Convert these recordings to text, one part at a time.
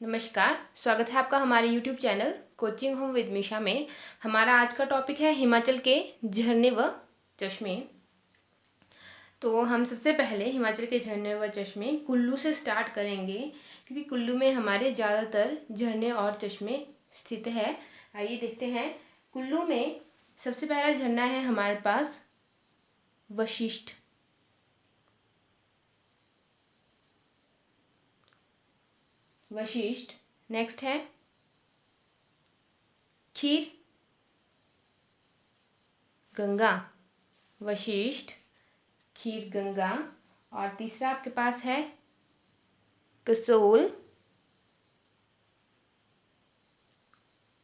नमस्कार, स्वागत है आपका हमारे YouTube channel coaching home with Misha में। हमारा आज का टॉपिक है हिमाचल के झरने व चश्मे। तो हम सबसे पहले हिमाचल के झरने व चश्मे कुल्लू से स्टार्ट करेंगे, क्योंकि कुल्लू में हमारे ज़्यादातर झरने और चश्मे स्थित है। आइए देखते हैं। कुल्लू में सबसे पहला झरना है हमारे पास वशिष्ठ। नेक्स्ट है खीर गंगा। वशिष्ठ, खीर गंगा। और तीसरा आपके पास है कसोल,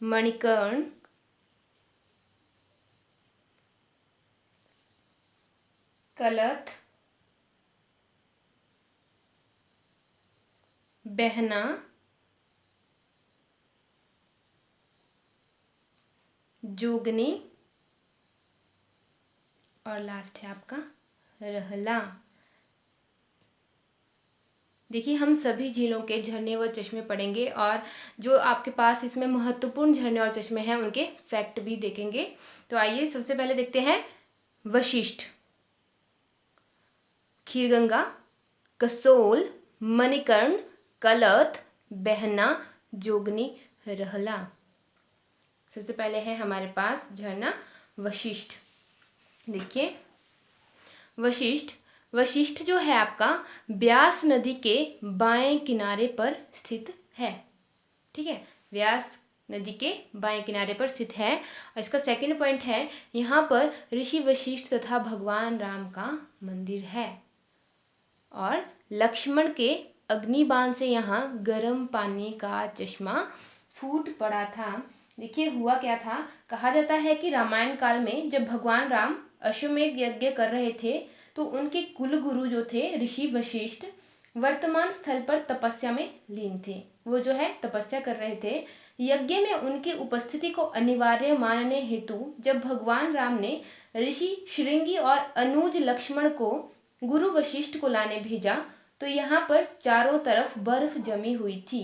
मणिकर्ण, कलथ, बहना, जोगनी और लास्ट है आपका रहला। देखिए, हम सभी झीलों के झरने व चश्मे पढ़ेंगे और जो आपके पास इसमें महत्वपूर्ण झरने और चश्मे हैं उनके फैक्ट भी देखेंगे। तो आइए सबसे पहले देखते हैं वशिष्ठ, खीरगंगा, कसोल, मणिकर्ण, कलथ, बहना, जोगनी, रहला। सबसे पहले है हमारे पास झरना वशिष्ठ। देखिए, वशिष्ठ जो है आपका ब्यास नदी के बाएं किनारे पर स्थित है। ठीक है, व्यास नदी के बाएं किनारे पर स्थित है। और इसका सेकंड पॉइंट है, यहाँ पर ऋषि वशिष्ठ तथा भगवान राम का मंदिर है। और लक्ष्मण के अग्निबाण से यहाँ गर्म पानी का चश्मा फूट पड़ा था। देखिए, हुआ क्या था। कहा जाता है कि रामायण काल में जब भगवान राम अश्वमेध यज्ञ कर रहे थे तो उनके कुल गुरु जो थे ऋषि वशिष्ठ वर्तमान स्थल पर तपस्या में लीन थे। वो जो है तपस्या कर रहे थे। यज्ञ में उनकी उपस्थिति को अनिवार्य मानने हेतु जब भगवान राम ने ऋषि श्रृंगी और अनुज लक्ष्मण को गुरु वशिष्ठ को लाने भेजा तो यहाँ पर चारों तरफ बर्फ जमी हुई थी।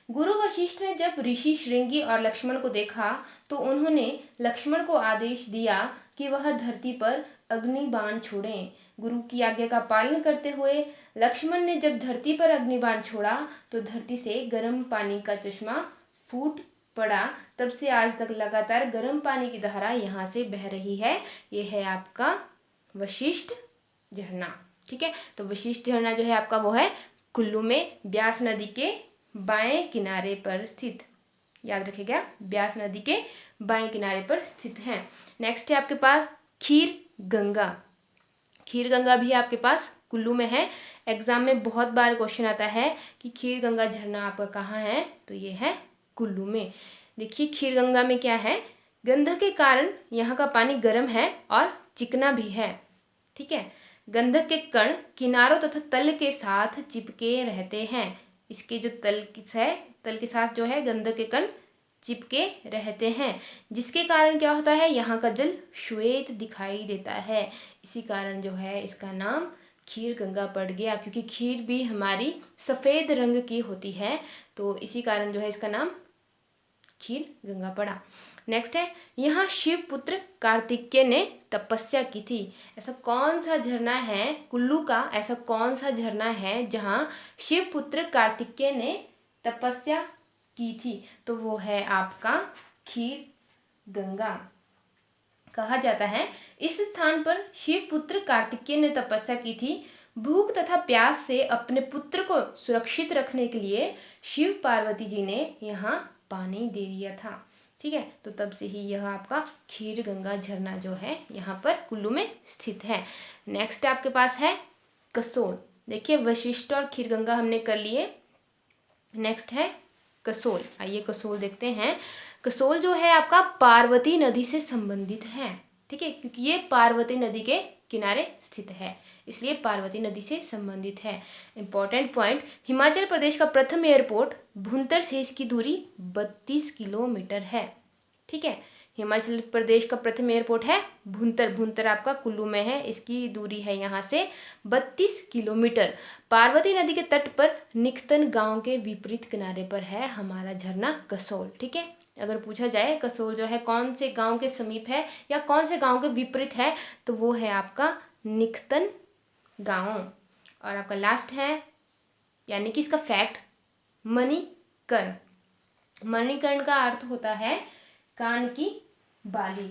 गुरु वशिष्ठ ने जब ऋषि श्रृंगी और लक्ष्मण को देखा तो उन्होंने लक्ष्मण को आदेश दिया कि वह धरती पर अग्निबाण छोड़ें। गुरु की आज्ञा का पालन करते हुए लक्ष्मण ने जब धरती पर अग्निबाण छोड़ा तो धरती से गर्म पानी का चश्मा फूट पड़ा। तब से आज तक लगातार गर्म पानी की धारा यहाँ से बह रही है। ये है आपका वशिष्ठ झरना। ठीक है, तो वशिष्ठ झरना जो है आपका वो है कुल्लू में ब्यास नदी के बाएं किनारे पर स्थित। याद रखिएगा, ब्यास नदी के बाएं किनारे पर स्थित है। नेक्स्ट है आपके पास खीर गंगा। खीर गंगा भी आपके पास कुल्लू में है। एग्जाम में बहुत बार क्वेश्चन आता है कि खीर गंगा झरना आपका कहाँ है, तो ये है कुल्लू में। देखिए, खीर गंगा में क्या है, गंधक के कारण यहाँ का पानी गर्म है और चिकना भी है। ठीक है, गंधक के कण किनारों तथा तल के साथ चिपके रहते हैं। इसके जो तल के साथ जो है गंधक के कण चिपके रहते हैं, जिसके कारण क्या होता है, यहाँ का जल श्वेत दिखाई देता है। इसी कारण जो है इसका नाम खीर गंगा पड़ गया, क्योंकि खीर भी हमारी सफ़ेद रंग की होती है, तो इसी कारण जो है इसका नाम खीर गंगा पड़ा। नेक्स्ट है, यहाँ शिव पुत्र कार्तिकेय ने तपस्या की थी। ऐसा कौन सा झरना है कुल्लू का, ऐसा कौन सा झरना है जहाँ शिव पुत्र कार्तिकेय ने तपस्या की थी, तो वो है आपका खीर गंगा। कहा जाता है इस स्थान पर शिव पुत्र कार्तिकेय ने तपस्या की थी। भूख तथा प्यास से अपने पुत्र को सुरक्षित रखने के लिए शिव पार्वती जी ने यहाँ पानी दे दिया था। ठीक है, तो तब से ही यह आपका खीर गंगा झरना जो है यहाँ पर कुल्लू में स्थित है। नेक्स्ट आपके पास है कसोल। देखिए, वशिष्ठ और खीर गंगा हमने कर लिए। नेक्स्ट है कसोल। आइए कसोल देखते हैं। कसोल जो है आपका पार्वती नदी से संबंधित है। ठीक है, क्योंकि ये पार्वती नदी के किनारे स्थित है, इसलिए पार्वती नदी से संबंधित है। इंपॉर्टेंट पॉइंट, हिमाचल प्रदेश का प्रथम एयरपोर्ट भुंतर से इसकी दूरी 32 किलोमीटर है। ठीक है, हिमाचल प्रदेश का प्रथम एयरपोर्ट है भुंतर। भुंतर आपका कुल्लू में है, इसकी दूरी है यहाँ से 32 किलोमीटर। पार्वती नदी के तट पर निखतन गांव के विपरीत किनारे पर है हमारा झरना कसोल। ठीक है, अगर पूछा जाए कसोल जो है कौन से गांव के समीप है या कौन से गांव के विपरीत है, तो वो है आपका निखतन गांव। और आपका लास्ट है यानी कि इसका फैक्ट, मणिकर्ण। मणिकर्ण का अर्थ होता है कान की बाली।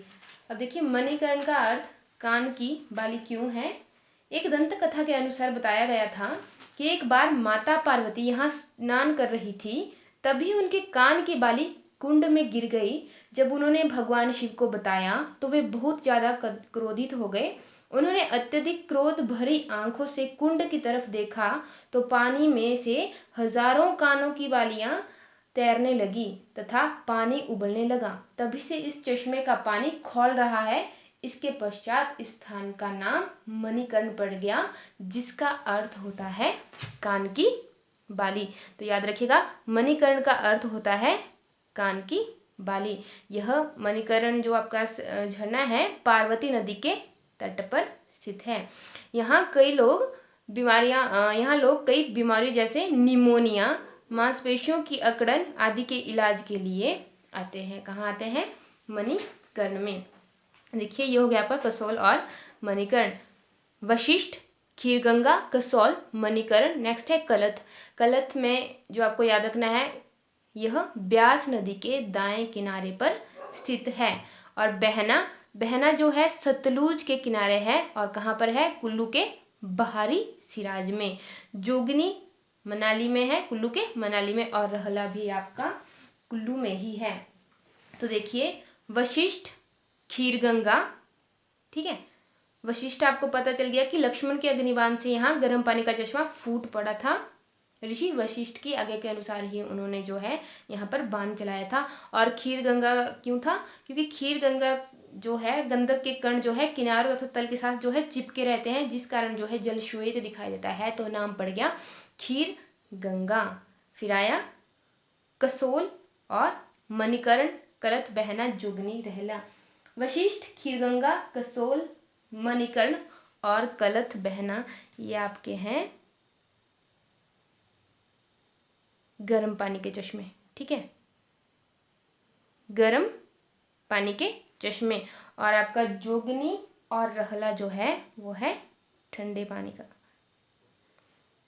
अब देखिए मणिकर्ण का अर्थ कान की बाली क्यों है। एक दंत कथा के अनुसार बताया गया था कि एक बार माता पार्वती यहाँ स्नान कर रही थी, तभी उनके कान की बाली कुंड में गिर गई। जब उन्होंने भगवान शिव को बताया तो वे बहुत ज़्यादा क्रोधित हो गए। उन्होंने अत्यधिक क्रोध भरी आंखों से कुंड की तरफ देखा तो पानी में से हजारों कानों की बालियां तैरने लगी तथा पानी उबलने लगा। तभी से इस चश्मे का पानी खौल रहा है। इसके पश्चात इस स्थान का नाम मणिकर्ण पड़ गया, जिसका अर्थ होता है कान की बाली। तो याद रखिएगा मणिकर्ण का अर्थ होता है कान की बाली। यह मणिकर्ण जो आपका झरना है पार्वती नदी के तट पर स्थित है। यहाँ लोग कई बीमारियों जैसे निमोनिया, मांसपेशियों की अकड़न आदि के इलाज के लिए आते हैं। कहाँ आते हैं? मणिकर्ण में। देखिए ये हो गया आपका कसोल और मणिकर्ण। वशिष्ठ, खीरगंगा, कसोल, मणिकर्ण। नेक्स्ट है कलथ। कलथ में जो आपको याद रखना है, यह ब्यास नदी के दाएं किनारे पर स्थित है। और बहना, बहना जो है सतलुज के किनारे है और कहाँ पर है? कुल्लू के बाहरी सिराज में। जोगनी मनाली में है, कुल्लू के मनाली में। और रहला भी आपका कुल्लू में ही है। तो देखिए वशिष्ठ, खीरगंगा, ठीक है। वशिष्ठ आपको पता चल गया कि लक्ष्मण के अग्निबाण से यहाँ गर्म पानी का चश्मा फूट पड़ा था। ऋषि वशिष्ठ की आज्ञा के अनुसार ही उन्होंने जो है यहाँ पर बाण चलाया था। और खीरगंगा क्यों था? क्योंकि खीरगंगा जो है गंधक के कण जो है किनारों तथा तल के साथ जो है चिपके रहते हैं, जिस कारण जो है जल श्वेत दिखाई देता है, तो नाम पड़ गया खीर गंगा। फिर आया कसोल और मणिकर्ण, कलथ, बहना, जोगनी, रहला। वशिष्ठ, खीरगंगा, कसोल, मणिकर्ण और कलथ, बहना ये आपके हैं गर्म पानी के चश्मे। ठीक है, गर्म पानी के चश्मे। और आपका जोगनी और रहला जो है वो है ठंडे पानी का।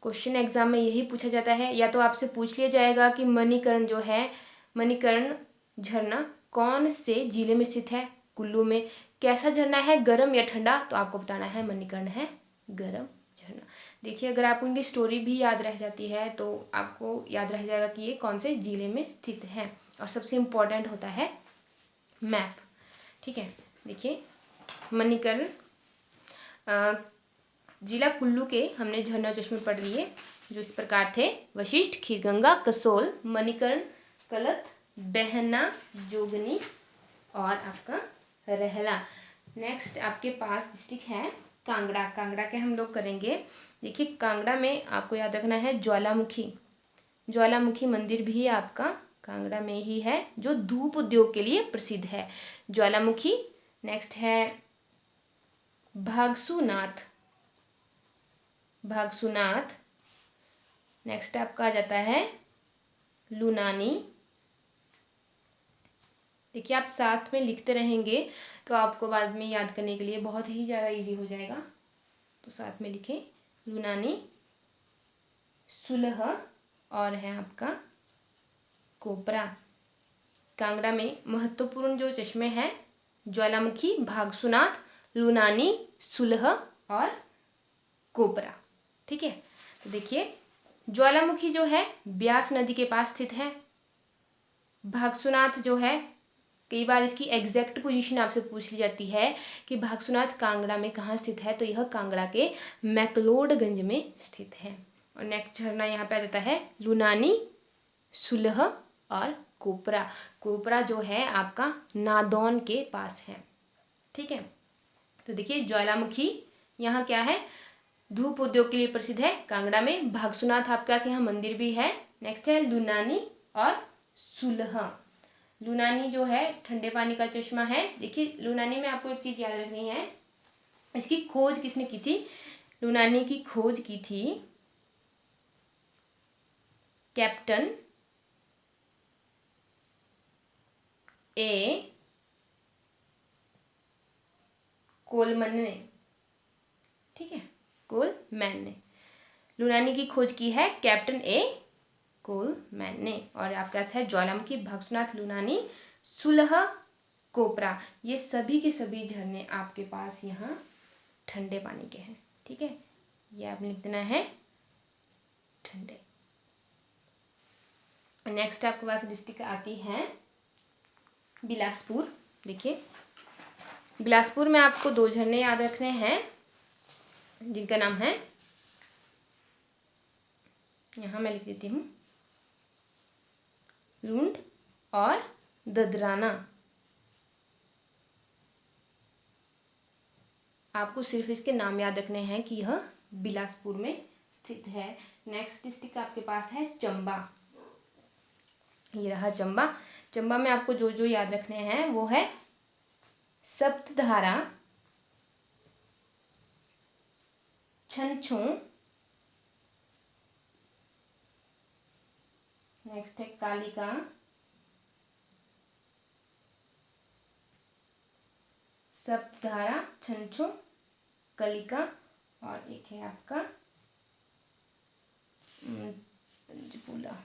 क्वेश्चन एग्जाम में यही पूछा जाता है, या तो आपसे पूछ लिया जाएगा कि मणिकर्ण जो है, मणिकर्ण झरना कौन से जिले में स्थित है? कुल्लू में। कैसा झरना है, गर्म या ठंडा? तो आपको बताना है मणिकर्ण है गर्म झरना। देखिए अगर आपको इनकी स्टोरी भी याद रह जाती है तो आपको याद रह जाएगा कि ये कौन से जिले में स्थित है। और सबसे इम्पोर्टेंट होता है मैप। ठीक है, देखिए मणिकर्ण जिला कुल्लू के हमने झरना चश्मे पढ़ लिए जो इस प्रकार थे: वशिष्ठ, खीरगंगा, कसोल, मणिकर्ण, कलथ, बहना, जोगनी और आपका रहला। नेक्स्ट आपके पास डिस्ट्रिक्ट है कांगड़ा। कांगड़ा के हम लोग करेंगे। देखिए कांगड़ा में आपको याद रखना है ज्वालामुखी। ज्वालामुखी मंदिर भी आपका कांगड़ा में ही है, जो धूप उद्योग के लिए प्रसिद्ध है। ज्वालामुखी। नेक्स्ट है भागसूनाथ। भागसूनाथ। नेक्स्ट आपका आ जाता है लुनानी। देखिए आप साथ में लिखते रहेंगे तो आपको बाद में याद करने के लिए बहुत ही ज़्यादा इजी हो जाएगा। तो साथ में लिखें लुनानी, सुलह और है आपका कोपरा। कांगड़ा में महत्वपूर्ण जो चश्मे हैं ज्वालामुखी, भागसूनाथ, लुनानी, सुलह और कोपरा। ठीक है, तो देखिए ज्वालामुखी जो है ब्यास नदी के पास स्थित है। भागसूनाथ जो है कई बार इसकी एग्जैक्ट पोजीशन आपसे पूछ ली जाती है कि भागसूनाथ कांगड़ा में कहाँ स्थित है, तो यह कांगड़ा के मैक्लोडगंज में स्थित है। और नेक्स्ट झरना यहाँ पे आ जाता है लुनानी, सुलह और कोपरा। कोपरा जो है आपका नादौन के पास है। ठीक है, तो देखिए ज्वालामुखी यहाँ क्या है, धूप उद्योग के लिए प्रसिद्ध है कांगड़ा में। भागसूनाथ आपके पास यहाँ मंदिर भी है। नेक्स्ट है लुनानी और सुलह। लूनानी जो है ठंडे पानी का चश्मा है। देखिए लूनानी में आपको एक चीज़ याद रखनी है, इसकी खोज किसने की थी? लूनानी की खोज की थी कैप्टन ए कोलमैन ने। ठीक है, कोलमैन ने लूनानी की खोज की है कैप्टन ए कोलमैन ने। और आपके पास है ज्वालामुखी, भक्तनाथ, लूनानी, सुलह, कोपरा। ये सभी के सभी झरने आपके पास यहाँ ठंडे पानी के हैं। ठीक है, ये आपने लिख देना है ठंडे। नेक्स्ट आपके पास डिस्ट्रिक्ट आती है बिलासपुर। देखिए बिलासपुर में आपको 2 झरने याद रखने हैं जिनका नाम है, यहाँ मैं लिख देती हूँ, रुंड और ददराना। आपको सिर्फ इसके नाम याद रखने हैं कि यह बिलासपुर में स्थित है। नेक्स्ट डिस्ट्रिक्ट आपके पास है चंबा। ये रहा चंबा। चंबा में आपको जो जो याद रखने हैं वो है सप्तधारा, छनछू, नेक्स्ट है कालिका, सप्तधारा, छनछू, कलिका और एक है आपका पंचकूला।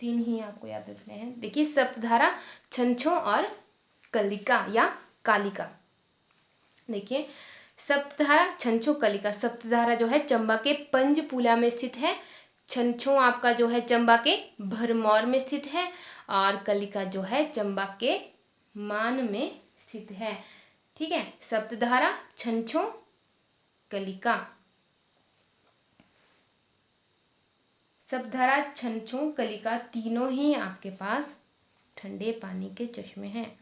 3 ही आपको याद रखने हैं। देखिए सप्तधारा, छनछू और कलिका या कालिका। देखिए सप्तधारा, छनछू, कलिका। सप्तधारा जो है चंबा के पंचपूला में स्थित है, छनछू आपका जो है चंबा के भरमौर में स्थित है और कलिका जो है चंबा के मान में स्थित है। ठीक है, सप्तधारा, छनछू, कलिका। सप्तधारा, छनछू, कलिका तीनों ही आपके पास ठंडे पानी के चश्मे हैं।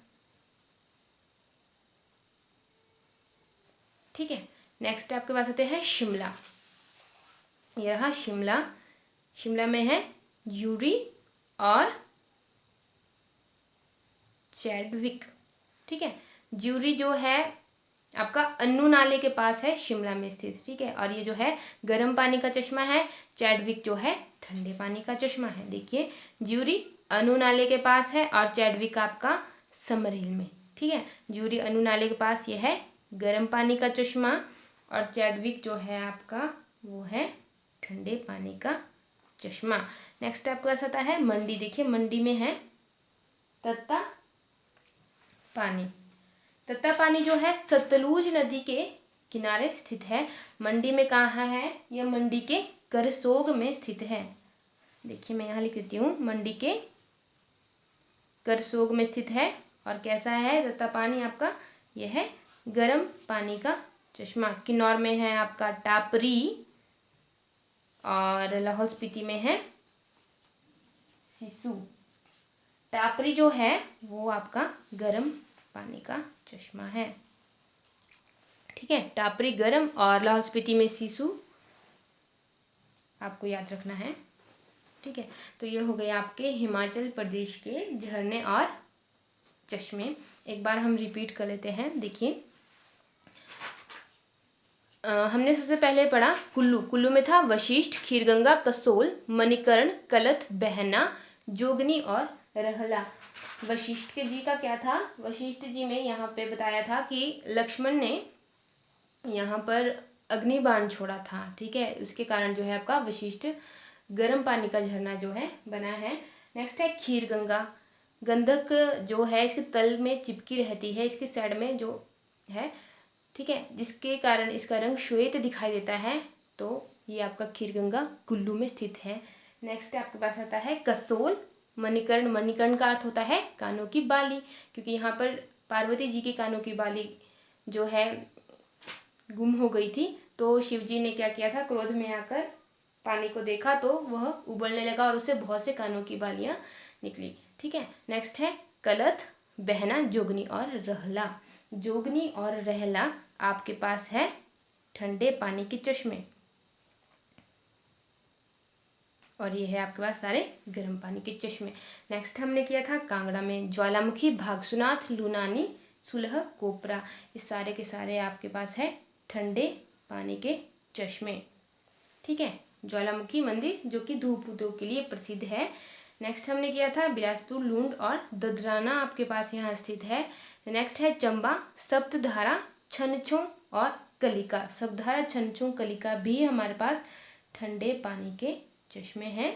ठीक है, नेक्स्ट आपके पास आते हैं शिमला। ये रहा शिमला। शिमला में है ज्यूरी और चैडविक। ठीक है, ज्यूरी जो है आपका अन्नू नाले के पास है, शिमला में स्थित। ठीक है, और ये जो है गर्म पानी का चश्मा है, चैडविक जो है ठंडे पानी का चश्मा है। देखिए ज्यूरी अन्नू नाले के पास है और चैडविक आपका समरहिल में। ठीक है, ज्यूरी अन्नू नाले के पास ये है गर्म पानी का चश्मा और चैडविक जो है आपका वो है ठंडे पानी का चश्मा। नेक्स्ट आपके पास आता है मंडी। देखिए मंडी में है तत्ता पानी। तत्ता पानी जो है सतलुज नदी के किनारे स्थित है। मंडी में कहाँ है? यह मंडी के करसोग में स्थित है। देखिए मैं यहाँ लिख देती हूँ, मंडी के करसोग में स्थित है। और कैसा है तत्ता पानी आपका? यह है गर्म पानी का चश्मा। किन्नौर में है आपका टापरी और लाहौल स्पीति में है सिसु। टापरी जो है वो आपका गर्म पानी का चश्मा है। ठीक है, टापरी गर्म और लाहौल स्पीति में सिसु आपको याद रखना है। ठीक है, तो ये हो गए आपके हिमाचल प्रदेश के झरने और चश्मे। एक बार हम रिपीट कर लेते हैं। देखिए हमने सबसे पहले पढ़ा कुल्लू। कुल्लू में था वशिष्ठ, खीरगंगा, कसोल, मणिकर्ण, कलथ, बहना, जोगनी और रहला। वशिष्ठ के जी का क्या था? वशिष्ठ जी में यहाँ पे बताया था कि लक्ष्मण ने यहाँ पर अग्निबाण छोड़ा था। ठीक है, उसके कारण जो है आपका वशिष्ठ गर्म पानी का झरना जो है बना है। नेक्स्ट है खीरगंगा। गंधक जो है इसके तल में चिपकी रहती है, इसके साइड में जो है, ठीक है, जिसके कारण इसका रंग श्वेत दिखाई देता है। तो ये आपका खीरगंगा कुल्लू में स्थित है। नेक्स्ट आपके पास आता है कसोल। मणिकर्ण। मणिकर्ण का अर्थ होता है कानों की बाली, क्योंकि यहाँ पर पार्वती जी की कानों की बाली जो है गुम हो गई थी। तो शिव जी ने क्या किया था, क्रोध में आकर पानी को देखा तो वह उबलने लगा और उससे बहुत से कानों की बालियाँ निकली। ठीक है, नेक्स्ट है कलथ, बहना, जोगनी और रहला। जोगनी और रहला आपके पास है ठंडे पानी के चश्मे। और ये है आपके पास सारे गर्म पानी के चश्मे। नेक्स्ट हमने किया था कांगड़ा में ज्वालामुखी, भागसुनाथ, लूनानी, सुलह, कोपरा। इस सारे के सारे आपके पास है ठंडे पानी के चश्मे। ठीक है, ज्वालामुखी मंदिर जो कि धूप उद्योग के लिए प्रसिद्ध है। नेक्स्ट हमने किया था बिलासपुर, लूंड और ददराना आपके पास यहाँ स्थित है। नेक्स्ट है चंबा, सप्तधारा, छनछों और कलिका। सप्तधारा, छनछों, कलिका भी हमारे पास ठंडे पानी के चश्मे हैं।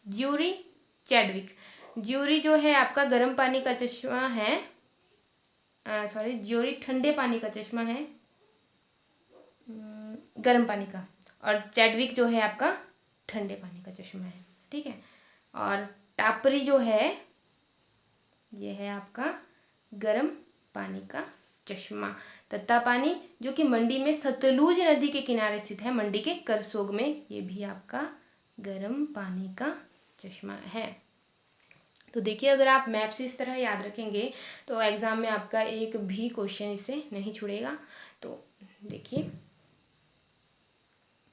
Jury, Chadwick. ज्यूरी जो है आपका गर्म पानी का चश्मा है, ज्यूरी ठंडे पानी का चश्मा है, गर्म पानी का, और चैडविक जो है आपका ठंडे पानी का चश्मा है। ठीक है, और टापरी जो है ये है आपका गर्म पानी का चश्मा। तत्तापानी जो कि मंडी में सतलुज नदी के किनारे स्थित है, मंडी के करसोग में, ये भी आपका गर्म पानी का चश्मा है। तो देखिए, अगर आप मैप से इस तरह याद रखेंगे तो एग्ज़ाम में आपका एक भी क्वेश्चन इससे नहीं छूटेगा। तो देखिए,